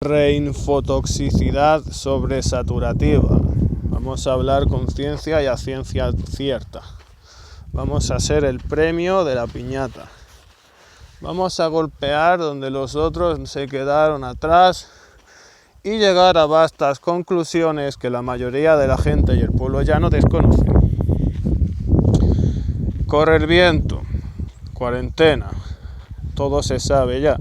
Reinfotoxicidad sobresaturativa. Vamos a hablar con ciencia y a ciencia cierta. Vamos a ser el premio de la piñata. Vamos a golpear donde los otros se quedaron atrás y llegar a vastas conclusiones que la mayoría de la gente y el pueblo llano desconocen. Corre el viento, cuarentena, todo se sabe ya.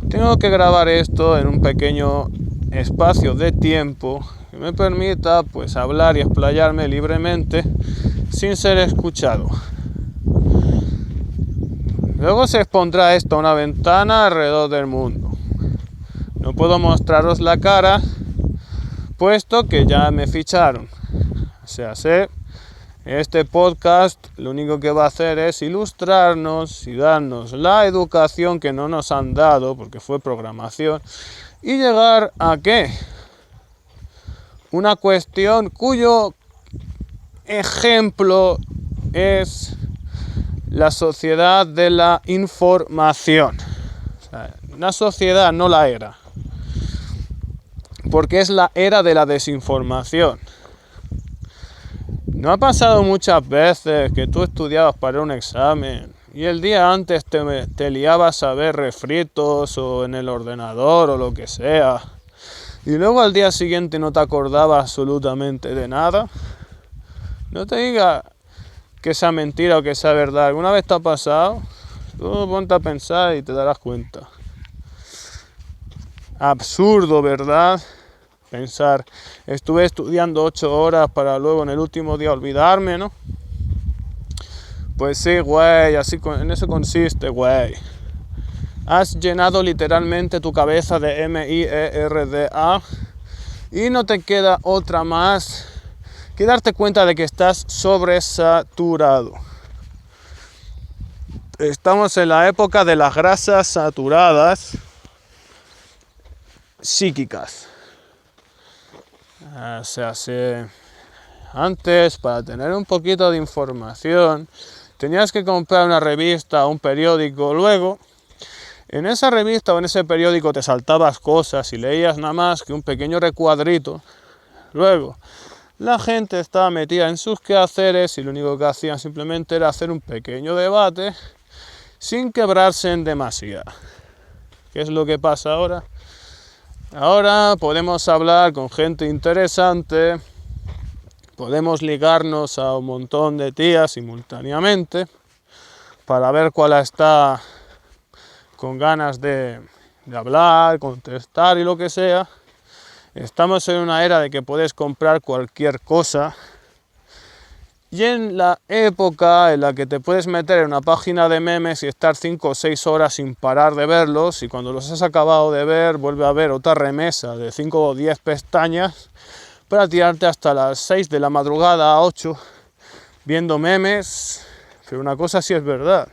Tengo que grabar esto en un pequeño espacio de tiempo que me permita pues hablar y explayarme libremente sin ser escuchado. Luego se expondrá esto a una ventana alrededor del mundo. No puedo mostraros la cara, puesto que ya me ficharon. O sea, este podcast lo único que va a hacer es ilustrarnos y darnos la educación que no nos han dado, porque fue programación, y llegar a ¿qué? Una cuestión cuyo ejemplo es la sociedad de la información. O sea, una sociedad, no la era, porque es la era de la desinformación. ¿No ha pasado muchas veces que tú estudiabas para un examen y el día antes te liabas a ver refritos o en el ordenador o lo que sea, y luego al día siguiente no te acordabas absolutamente de nada? No te diga que sea mentira o que sea verdad. ¿Alguna vez te ha pasado? Tú ponte a pensar y te darás cuenta. Absurdo, ¿verdad? Pensar, estuve estudiando 8 horas para luego en el último día olvidarme, ¿no? Pues sí, güey, en eso consiste, güey. Has llenado literalmente tu cabeza de MIERDA y no te queda otra más que darte cuenta de que estás sobresaturado. Estamos en la época de las grasas saturadas psíquicas. O sea, antes, para tener un poquito de información, tenías que comprar una revista o un periódico. Luego, en esa revista o en ese periódico te saltabas cosas y leías nada más que un pequeño recuadrito. Luego, la gente estaba metida en sus quehaceres y lo único que hacían simplemente era hacer un pequeño debate sin quebrarse en demasía. ¿Qué es lo que pasa ahora? Ahora podemos hablar con gente interesante, podemos ligarnos a un montón de tías simultáneamente para ver cuál está con ganas de hablar, contestar y lo que sea. Estamos en una era de que puedes comprar cualquier cosa y en la época en la que te puedes meter en una página de memes y estar 5 o 6 horas sin parar de verlos, y cuando los has acabado de ver vuelve a haber otra remesa de 5 o 10 pestañas para tirarte hasta las 6 de la madrugada a 8 viendo memes. Pero una cosa sí es verdad,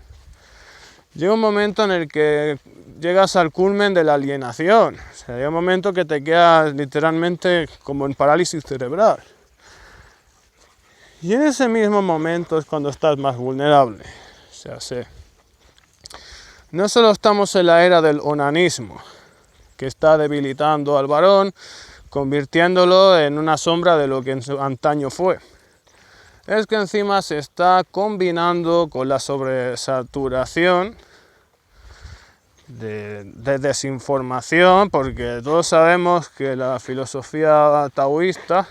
llega un momento en el que llegas al culmen de la alienación. O sea, llega un momento que te quedas literalmente como en parálisis cerebral. Y en ese mismo momento es cuando estás más vulnerable. O sea, no solo estamos en la era del onanismo, que está debilitando al varón, convirtiéndolo en una sombra de lo que en su antaño fue. Es que encima se está combinando con la sobresaturación de desinformación, porque todos sabemos que la filosofía taoísta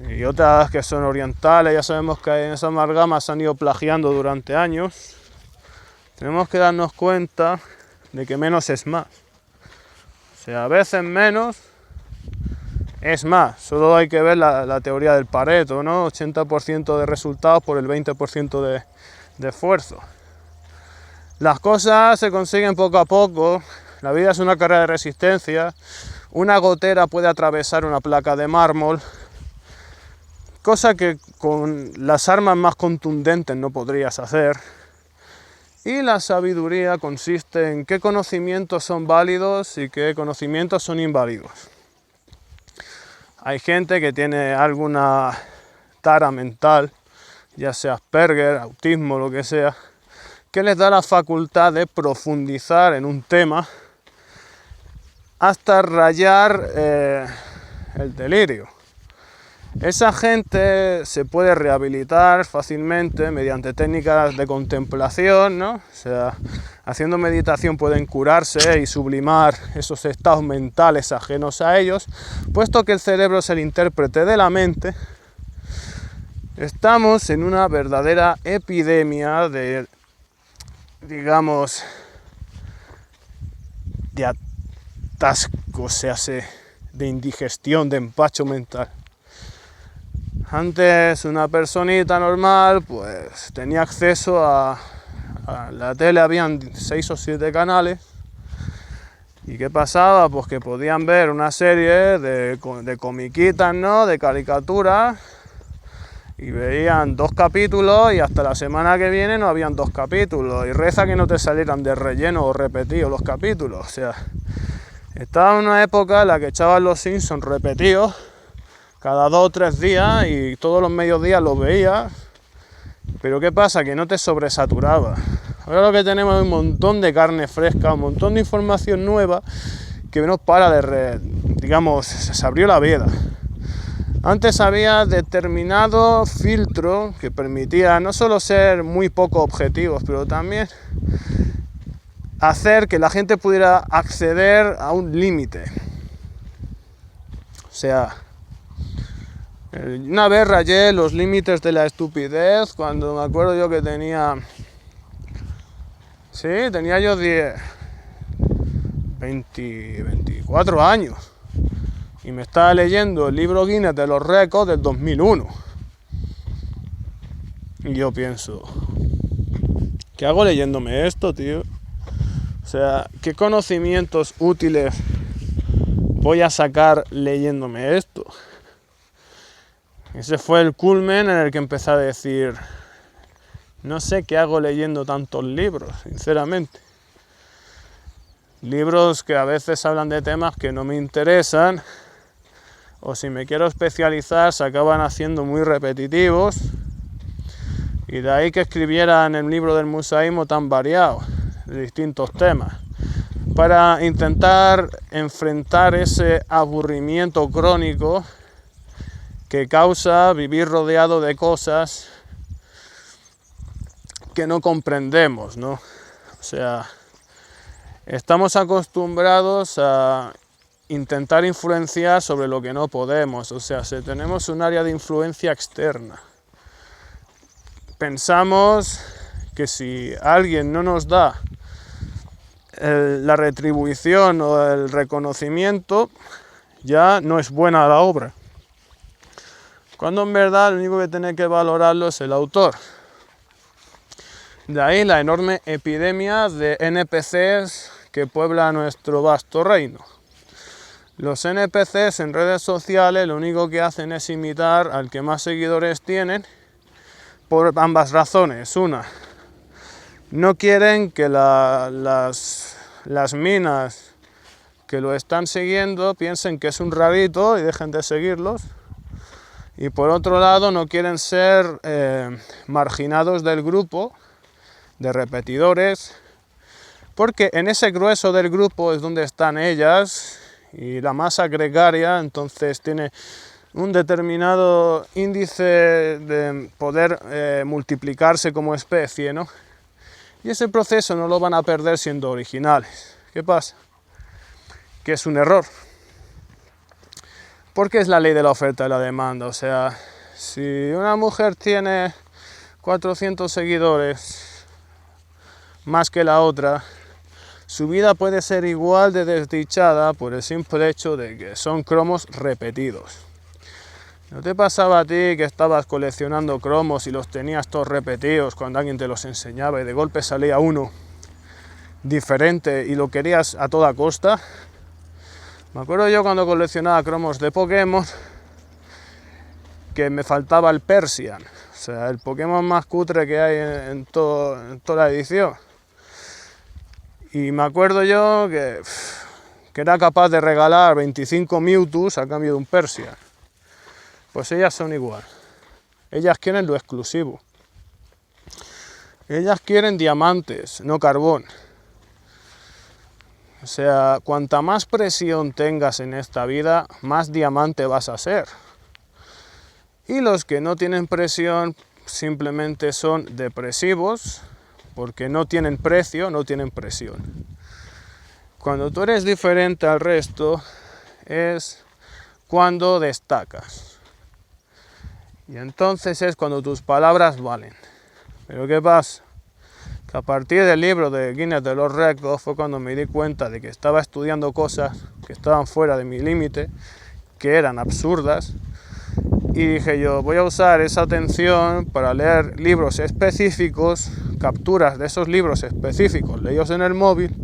y otras que son orientales, ya sabemos que en esas amalgamas se han ido plagiando durante años. Tenemos que darnos cuenta de que menos es más. O sea, a veces menos es más. Solo hay que ver la teoría del Pareto, ¿no? 80% de resultados por el 20% de esfuerzo. Las cosas se consiguen poco a poco. La vida es una carrera de resistencia. Una gotera puede atravesar una placa de mármol, cosa que con las armas más contundentes no podrías hacer. Y la sabiduría consiste en qué conocimientos son válidos y qué conocimientos son inválidos. Hay gente que tiene alguna tara mental, ya sea Asperger, autismo, lo que sea, que les da la facultad de profundizar en un tema hasta rayar el delirio. Esa gente se puede rehabilitar fácilmente mediante técnicas de contemplación, ¿no? O sea, haciendo meditación pueden curarse y sublimar esos estados mentales ajenos a ellos, puesto que el cerebro es el intérprete de la mente. Estamos en una verdadera epidemia de, digamos, de atasco, o sea, de indigestión, de empacho mental. Antes una personita normal pues tenía acceso a la tele, habían 6 o 7 canales. ¿Y qué pasaba? Pues que podían ver una serie de comiquitas, ¿no? De caricaturas, y veían 2 capítulos y hasta la semana que viene no habían 2 capítulos, y reza que no te salieran de relleno o repetidos los capítulos. O sea, estaba en una época en la que echaban los Simpsons repetidos cada 2 o 3 días y todos los mediodías los veías, pero ¿qué pasa? Que no te sobresaturaba. Ahora lo que tenemos es un montón de carne fresca, un montón de información nueva que no para digamos, se abrió la veda. Antes había determinado filtro que permitía no solo ser muy poco objetivos, pero también hacer que la gente pudiera acceder a un límite. O sea, una vez rayé los límites de la estupidez cuando me acuerdo yo que tenía yo 24 años y me estaba leyendo el libro Guinness de los récords del 2001. Y yo pienso, ¿qué hago leyéndome esto, tío? O sea, ¿qué conocimientos útiles voy a sacar leyéndome esto? Ese fue el culmen en el que empecé a decir, no sé qué hago leyendo tantos libros, sinceramente. Libros que a veces hablan de temas que no me interesan, o si me quiero especializar se acaban haciendo muy repetitivos, y de ahí que escribieran el libro del musaísmo tan variado, de distintos temas, para intentar enfrentar ese aburrimiento crónico que causa vivir rodeado de cosas que no comprendemos, ¿no? O sea, estamos acostumbrados a intentar influenciar sobre lo que no podemos. O sea, si tenemos un área de influencia externa, pensamos que si alguien no nos da la retribución o el reconocimiento, ya no es buena la obra. Cuando en verdad lo único que tiene que valorarlo es el autor. De ahí la enorme epidemia de NPCs que puebla nuestro vasto reino. Los NPCs en redes sociales lo único que hacen es imitar al que más seguidores tienen por ambas razones. Una, no quieren que las minas que lo están siguiendo piensen que es un rarito y dejen de seguirlos. Y por otro lado, no quieren ser marginados del grupo de repetidores, porque en ese grueso del grupo es donde están ellas, y la masa gregaria entonces tiene un determinado índice de poder multiplicarse como especie, ¿no? Y ese proceso no lo van a perder siendo originales. ¿Qué pasa? Que es un error. Porque es la ley de la oferta y la demanda. O sea, si una mujer tiene 400 seguidores más que la otra, su vida puede ser igual de desdichada por el simple hecho de que son cromos repetidos. ¿No te pasaba a ti que estabas coleccionando cromos y los tenías todos repetidos cuando alguien te los enseñaba y de golpe salía uno diferente y lo querías a toda costa? Me acuerdo yo cuando coleccionaba cromos de Pokémon que me faltaba el Persian, o sea, el Pokémon más cutre que hay en toda la edición. Y me acuerdo yo que era capaz de regalar 25 Mewtwo's a cambio de un Persian. Pues ellas son igual. Ellas quieren lo exclusivo. Ellas quieren diamantes, no carbón. O sea, cuanta más presión tengas en esta vida, más diamante vas a ser. Y los que no tienen presión simplemente son depresivos, porque no tienen precio, no tienen presión. Cuando tú eres diferente al resto, es cuando destacas. Y entonces es cuando tus palabras valen. Pero ¿qué pasa? Que a partir del libro de Guinness de los Récords fue cuando me di cuenta de que estaba estudiando cosas que estaban fuera de mi límite, que eran absurdas, y dije yo, voy a usar esa atención para leer libros específicos, capturas de esos libros específicos leídos en el móvil,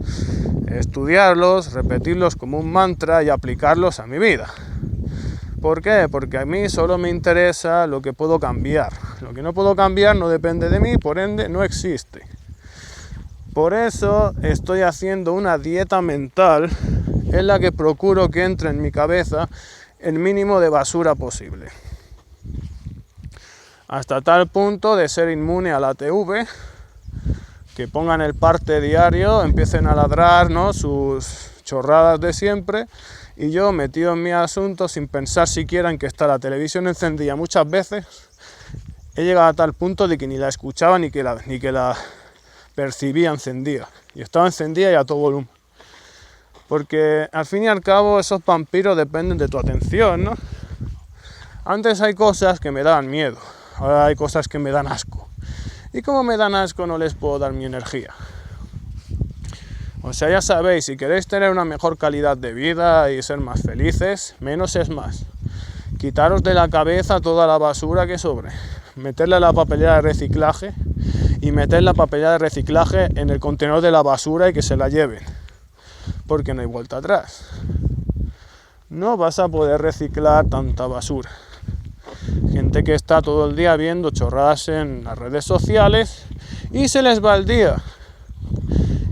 estudiarlos, repetirlos como un mantra y aplicarlos a mi vida. ¿Por qué? Porque a mí solo me interesa lo que puedo cambiar. Lo que no puedo cambiar no depende de mí, por ende no existe. Por eso estoy haciendo una dieta mental en la que procuro que entre en mi cabeza el mínimo de basura posible. Hasta tal punto de ser inmune a la TV, que pongan el parte diario, empiecen a ladrar, ¿no?, sus chorradas de siempre, y yo metido en mi asunto sin pensar siquiera en que está la televisión encendida. Muchas veces he llegado a tal punto de que ni la escuchaba ni que la percibía encendida, y estaba encendida y a todo volumen, porque al fin y al cabo esos vampiros dependen de tu atención, ¿no? Antes hay cosas que me daban miedo, ahora hay cosas que me dan asco, y como me dan asco no les puedo dar mi energía. O sea, ya sabéis, si queréis tener una mejor calidad de vida y ser más felices, menos es más. Quitaros de la cabeza toda la basura que sobre, meterla en la papelera de reciclaje y meter la papelera de reciclaje en el contenedor de la basura y que se la lleven, porque no hay vuelta atrás. No vas a poder reciclar tanta basura. Gente que está todo el día viendo chorradas en las redes sociales y se les va el día.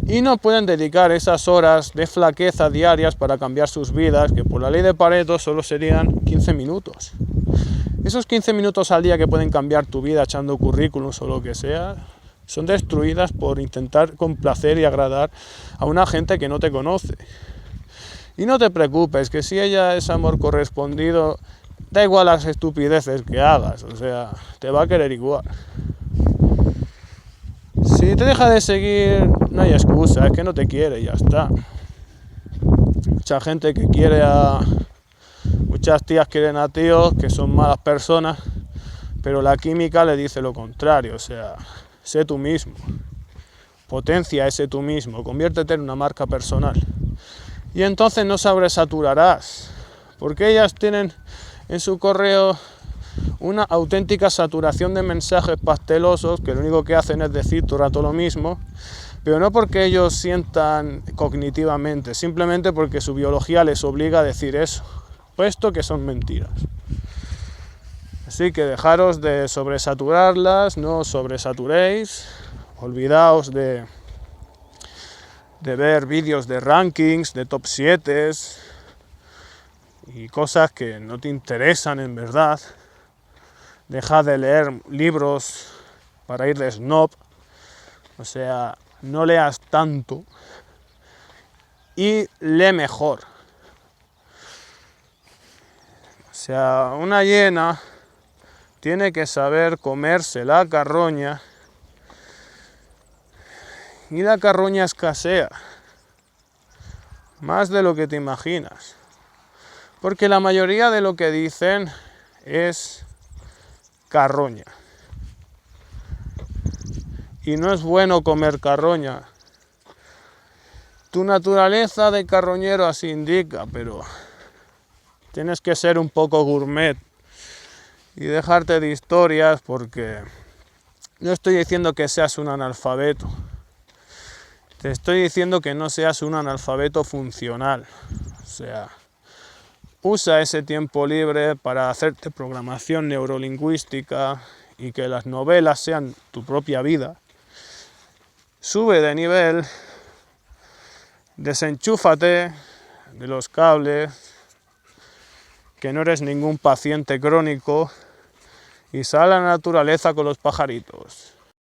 Y no pueden dedicar esas horas de flaqueza diarias para cambiar sus vidas, que por la ley de Pareto solo serían 15 minutos. Esos 15 minutos al día que pueden cambiar tu vida echando currículums o lo que sea, son destruidas por intentar complacer y agradar a una gente que no te conoce. Y no te preocupes, que si ella es amor correspondido, da igual las estupideces que hagas, o sea, te va a querer igual. Si te deja de seguir, no hay excusa, es que no te quiere y ya está. Mucha gente que quiere muchas tías quieren a tíos que son malas personas, pero la química le dice lo contrario, o sea, sé tú mismo, potencia ese tú mismo, conviértete en una marca personal. Y entonces no sobresaturarás, porque ellas tienen en su correo una auténtica saturación de mensajes pastelosos que lo único que hacen es decir todo el rato lo mismo, pero no porque ellos sientan cognitivamente, simplemente porque su biología les obliga a decir eso, puesto que son mentiras. Así que dejaros de sobresaturarlas, no os sobresaturéis, olvidaos de ver vídeos de rankings, de top 7 y cosas que no te interesan en verdad. Deja de leer libros para ir de snob, o sea, no leas tanto y lee mejor. O sea, una hiena tiene que saber comerse la carroña y la carroña escasea, más de lo que te imaginas, porque la mayoría de lo que dicen es carroña. Y no es bueno comer carroña. Tu naturaleza de carroñero así indica, pero tienes que ser un poco gourmet y dejarte de historias, porque no estoy diciendo que seas un analfabeto. Te estoy diciendo que no seas un analfabeto funcional. O sea, usa ese tiempo libre para hacerte programación neurolingüística y que las novelas sean tu propia vida. Sube de nivel, desenchúfate de los cables, que no eres ningún paciente crónico, y sal a la naturaleza con los pajaritos.